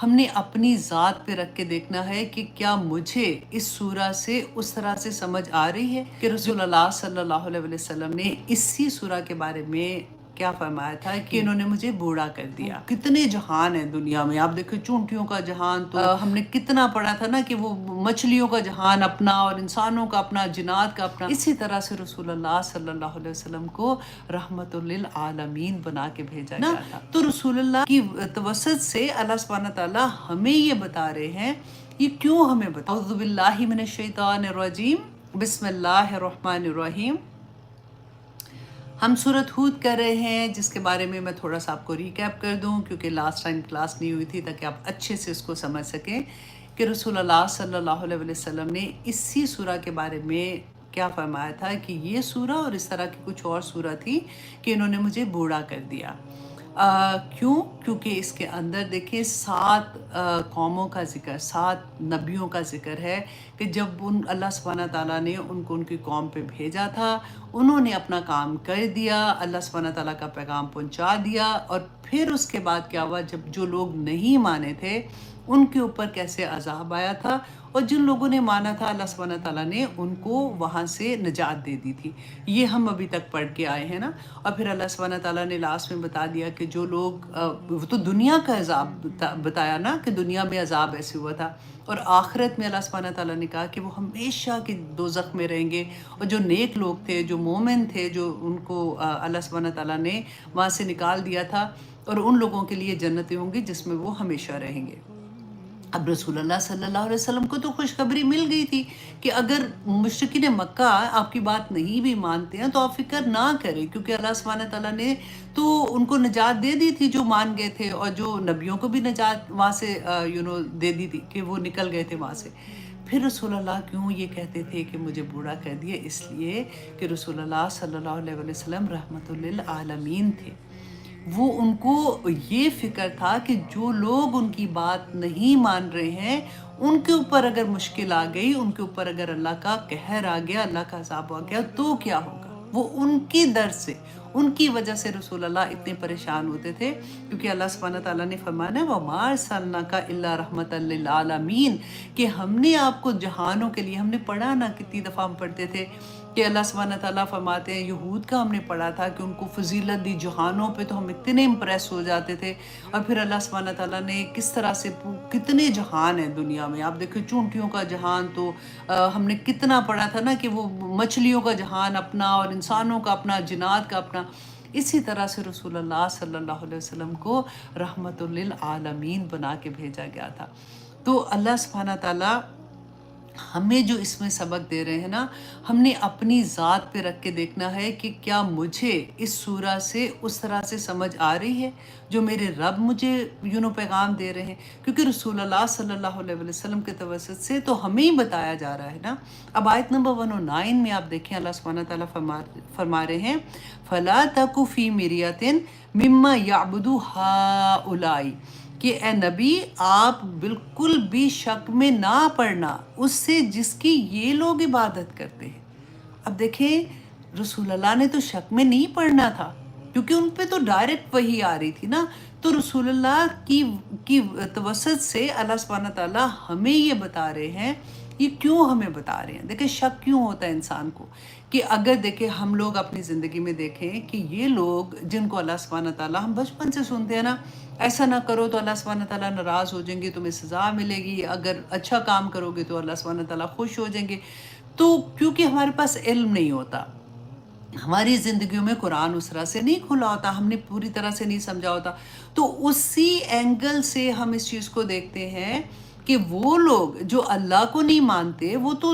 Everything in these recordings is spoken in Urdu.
ہم نے اپنی ذات پہ رکھ کے دیکھنا ہے کہ کیا مجھے اس سورہ سے اس طرح سے سمجھ آ رہی ہے کہ رسول اللہ صلی اللہ علیہ وسلم نے اسی سورہ کے بارے میں کیا فرمایا تھا کہ انہوں نے مجھے بوڑھا کر دیا۔ کتنے جہان ہیں دنیا میں، آپ دیکھیں چونٹیوں کا جہان تو ہم نے کتنا پڑھا تھا نا کہ وہ مچھلیوں کا جہان اپنا اور انسانوں کا اپنا، جنات کا اپنا، اسی طرح سے رسول اللہ صلی اللہ علیہ وسلم کو رحمت للعالمین بنا کے بھیجا گیا تھا۔ تو رسول اللہ کی توسط سے اللہ سبحانہ تعالیٰ ہمیں یہ بتا رہے ہیں، یہ کیوں ہمیں بتا، اعوذ باللہ من الشیطان الرجیم، بسم اللہ الرحمن الرحیم۔ ہم سورۃ ہود کر رہے ہیں، جس کے بارے میں تھوڑا سا آپ کو ریکیپ کر دوں کیونکہ لاسٹ ٹائم کلاس نہیں ہوئی تھی، تاکہ آپ اچھے سے اس کو سمجھ سکیں کہ رسول اللہ صلی اللہ علیہ وسلم نے اسی سورہ کے بارے میں کیا فرمایا تھا کہ یہ سورہ اور اس طرح کی کچھ اور سورہ تھی کہ انہوں نے مجھے بوڑھا کر دیا۔ کیوں؟ کیونکہ اس کے اندر دیکھیں 7 قوموں کا ذکر، 7 نبیوں کا ذکر ہے کہ جب اللہ سبحانہ تعالیٰ نے ان کو ان کی قوم پہ بھیجا تھا، انہوں نے اپنا کام کر دیا، اللہ سبحانہ تعالیٰ کا پیغام پہنچا دیا، اور پھر اس کے بعد کیا ہوا، جب جو لوگ نہیں مانے تھے ان کے اوپر کیسے عذاب آیا تھا، اور جن لوگوں نے مانا تھا اللہ سبحانہ تعالیٰ نے ان کو وہاں سے نجات دے دی تھی۔ یہ ہم ابھی تک پڑھ کے آئے ہیں نا۔ اور پھر اللہ سبحانہ تعالیٰ نے لاسٹ میں بتا دیا کہ جو لوگ وہ تو دنیا کا عذاب بتایا نا کہ دنیا میں عذاب ایسے ہوا تھا، اور آخرت میں اللہ سبحانہ تعالیٰ نے کہا کہ وہ ہمیشہ کی دوزخ میں رہیں گے، اور جو نیک لوگ تھے، جو مومن تھے، جو ان کو اللہ سبحانہ تعالیٰ نے وہاں سے نکال دیا تھا، اور ان لوگوں کے لیے جنتیں ہوں گی جس میں وہ ہمیشہ رہیں گے۔ اب رسول اللہ صلی اللہ علیہ وسلم کو تو خوشخبری مل گئی تھی کہ اگر مشرکین مکہ آپ کی بات نہیں بھی مانتے ہیں تو آپ فکر نہ کریں، کیونکہ اللہ سبحانہ تعالیٰ نے تو ان کو نجات دے دی تھی جو مان گئے تھے، اور جو نبیوں کو بھی نجات وہاں سے دے دی تھی کہ وہ نکل گئے تھے وہاں سے۔ پھر رسول اللہ کیوں یہ کہتے تھے کہ مجھے بوڑھا کر دیا؟ اس لیے کہ رسول اللہ صلی اللہ علیہ وسلم رحمت للعالمین تھے۔ وہ ان کو یہ فکر تھا کہ جو لوگ ان کی بات نہیں مان رہے ہیں، ان کے اوپر اگر مشکل آ گئی، ان کے اوپر اگر اللہ کا قہر آ گیا، اللہ کا عذاب آ گیا، تو کیا ہوگا؟ وہ ان کی درد سے، ان کی وجہ سے رسول اللہ اتنے پریشان ہوتے تھے، کیونکہ اللہ سبحانہ تعالیٰ نے فرمایا وَمَا أَرْسَلْنَاكَ إِلَّا رَحْمَةً لِلْعَالَمِينَ، کہ ہم نے آپ کو جہانوں کے لیے، ہم نے پڑھا نا کتنی دفعہ ہم پڑھتے تھے کہ اللہ سبحانہ تعالیٰ فرماتے ہیں، یہود کا ہم نے پڑھا تھا کہ ان کو فضیلت دی جہانوں پہ، تو ہم اتنے امپریس ہو جاتے تھے، اور پھر اللہ سبحانہ تعالیٰ نے کس طرح سے کتنے جہان ہیں دنیا میں، آپ دیکھیں چونٹیوں کا جہان تو ہم نے کتنا پڑھا تھا نا کہ وہ مچھلیوں کا جہان اپنا اور انسانوں کا اپنا، جنات کا اپنا، اسی طرح سے رسول اللہ صلی اللہ علیہ وسلم کو رحمت للعالمین بنا کے بھیجا گیا تھا۔ تو اللہ سبحانہ تعالیٰ ہمیں جو اس میں سبق دے رہے ہیں نا، ہم نے اپنی ذات پہ رکھ کے دیکھنا ہے کہ کیا مجھے اس سورہ سے اس طرح سے سمجھ آ رہی ہے جو میرے رب مجھے پیغام دے رہے ہیں، کیونکہ رسول اللہ صلی اللہ علیہ وسلم کے توسط سے تو ہمیں ہی بتایا جا رہا ہے نا۔ اب آیت نمبر 109 میں آپ دیکھیں، اللہ سبحانہ تعالیٰ فرما رہے ہیں فَلَا تَكُ فِي مِرْيَةٍ مِّمَّا يَعْبُدُ هَٰؤُلَاءِ، کہ اے نبی آپ بالکل بھی شک میں نہ پڑنا اس سے جس کی یہ لوگ عبادت کرتے ہیں۔ اب دیکھیں رسول اللہ نے تو شک میں نہیں پڑنا تھا، کیونکہ ان پہ تو ڈائریکٹ وحی آ رہی تھی نا۔ تو رسول اللہ کی توسط سے اللہ سبحانہ تعالیٰ ہمیں یہ بتا رہے ہیں، یہ کیوں ہمیں بتا رہے ہیں؟ دیکھیں شک کیوں ہوتا ہے انسان کو، کہ اگر دیکھیں ہم لوگ اپنی زندگی میں دیکھیں کہ یہ لوگ جن کو اللہ سبحانہ تعالیٰ، ہم بچپن سے سنتے ہیں نا، ایسا نہ کرو تو اللہ سبحانہ تعالیٰ ناراض ہو جائیں گے، تمہیں سزا ملے گی، اگر اچھا کام کرو گے تو اللہ سبحانہ تعالیٰ خوش ہو جائیں گے۔ تو کیونکہ ہمارے پاس علم نہیں ہوتا، ہماری زندگیوں میں قرآن اس طرح سے نہیں کھلا ہوتا، ہم نے پوری طرح سے نہیں سمجھا ہوتا، تو اسی اینگل سے ہم اس چیز کو دیکھتے ہیں کہ وہ لوگ جو اللہ کو نہیں مانتے، وہ تو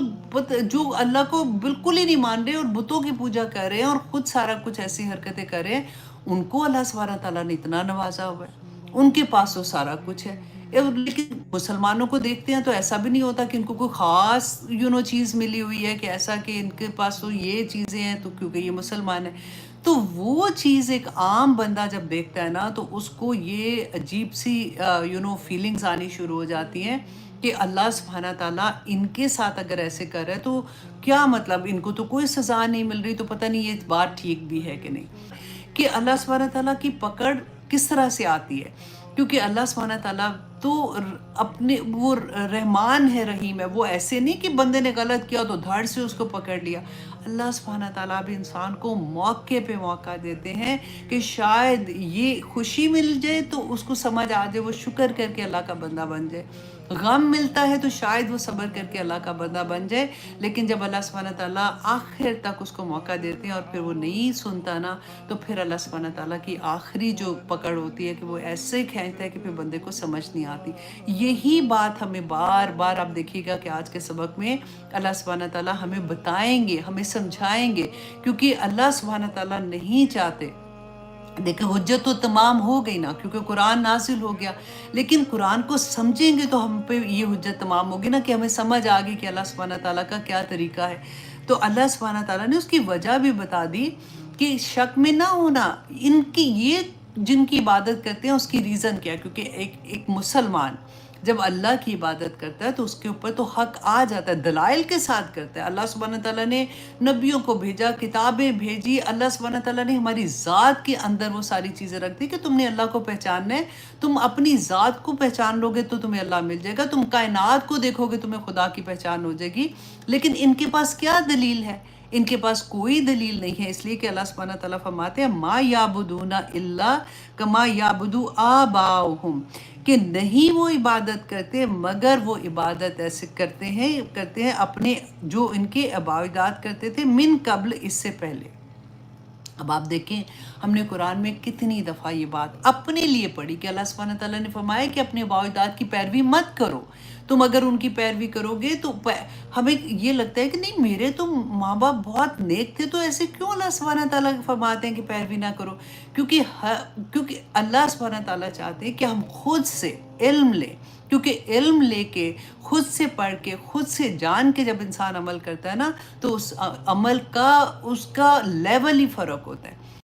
جو اللہ کو بالکل ہی نہیں مان رہے اور بتوں کی پوجا کر رہے ہیں اور خود سارا کچھ ایسی حرکتیں کر رہے ہیں، ان کو اللہ سبحانہ تعالیٰ نے اتنا نوازا ہوا ہے، ان کے پاس تو سارا کچھ ہے۔ لیکن مسلمانوں کو دیکھتے ہیں تو ایسا بھی نہیں ہوتا کہ ان کو کوئی خاص چیز ملی ہوئی ہے، کہ ایسا کہ ان کے پاس تو یہ چیزیں ہیں تو کیونکہ یہ مسلمان ہیں۔ تو وہ چیز ایک عام بندہ جب دیکھتا ہے نا تو اس کو یہ عجیب سی فیلنگز آنی شروع ہو جاتی ہیں کہ اللہ سبحانہ تعالیٰ ان کے ساتھ اگر ایسے کر رہا ہے تو کیا مطلب، ان کو تو کوئی سزا نہیں مل رہی، تو پتہ نہیں یہ بات ٹھیک بھی ہے کہ نہیں، کہ اللہ سبحانہ تعالیٰ کی پکڑ کس طرح سے آتی ہے، کیونکہ اللہ سبحانہ تعالیٰ تو اپنے وہ رحمان ہے، رحیم ہے، وہ ایسے نہیں کہ بندے نے غلط کیا تو دھڑ سے اس کو پکڑ لیا۔ اللہ سبحانہ تعالیٰ بھی انسان کو موقع پہ موقع دیتے ہیں کہ شاید یہ خوشی مل جائے تو اس کو سمجھ آ جائے، وہ شکر کر کے اللہ کا بندہ بن جائے، غم ملتا ہے تو شاید وہ صبر کر کے اللہ کا بندہ بن جائے۔ لیکن جب اللہ سبحانہ تعالیٰ آخر تک اس کو موقع دیتے ہیں اور پھر وہ نہیں سنتا نا، تو پھر اللہ سبحانہ تعالیٰ کی آخری جو پکڑ ہوتی ہے کہ وہ ایسے کھینچتا ہے کہ پھر بندے کو سمجھ نہیں آتی۔ یہی بات ہمیں بار بار آپ دیکھیے گا کہ آج کے سبق میں اللہ سبحانہ تعالیٰ ہمیں بتائیں گے، ہمیں سمجھائیں گے، کیونکہ اللہ سبحانہ تعالیٰ نہیں چاہتے۔ دیکھیں حجت تو تمام ہو گئی نا، کیونکہ قرآن نازل ہو گیا، لیکن قرآن کو سمجھیں گے تو ہم پہ یہ حجت تمام ہوگی نا، کہ ہمیں سمجھ آ گئی کہ اللہ سبحانہ تعالیٰ کا کیا طریقہ ہے۔ تو اللہ سبحانہ تعالیٰ نے اس کی وجہ بھی بتا دی کہ شک میں نہ ہونا، ان کی یہ جن کی عبادت کرتے ہیں اس کی ریزن کیا ہے، کیونکہ ایک مسلمان جب اللہ کی عبادت کرتا ہے تو اس کے اوپر تو حق آ جاتا ہے، دلائل کے ساتھ کرتا ہے۔ اللہ سبحانہ تعالیٰ نے نبیوں کو بھیجا، کتابیں بھیجی، اللہ سبحانہ تعالیٰ نے ہماری ذات کے اندر وہ ساری چیزیں رکھ دی کہ تم نے اللہ کو پہچاننا ہے، تم اپنی ذات کو پہچان لو گے تو تمہیں اللہ مل جائے گا، تم کائنات کو دیکھو گے تمہیں خدا کی پہچان ہو جائے گی۔ لیکن ان کے پاس کیا دلیل ہے؟ ان کے پاس کوئی دلیل نہیں ہے، اس لیے کہ اللہ سبحانہ تعالیٰ فرماتے ہیں ما یعبدون الا کما یعبد آباؤہم، کہ نہیں وہ عبادت کرتے مگر وہ عبادت ایسے کرتے ہیں اپنے جو ان کے آباء و اجداد کرتے تھے من قبل، اس سے پہلے۔ اب آپ دیکھیں ہم نے قرآن میں کتنی دفعہ یہ بات اپنے لیے پڑھی کہ اللہ سبحانہ تعالیٰ نے فرمایا کہ اپنے آباء و اجداد کی پیروی مت کرو، تم اگر ان کی پیروی کرو گے تو ہمیں یہ لگتا ہے کہ نہیں میرے تو ماں باپ بہت نیک تھے، تو ایسے کیوں اللہ سبحانہ تعالیٰ فرماتے ہیں کہ پیروی نہ کرو؟ کیونکہ اللہ سبحانہ تعالیٰ چاہتے ہیں کہ ہم خود سے علم لیں، کیونکہ علم لے کے خود سے پڑھ کے خود سے جان کے جب انسان عمل کرتا ہے نا، تو اس عمل کا اس کا لیول ہی فرق ہوتا ہے۔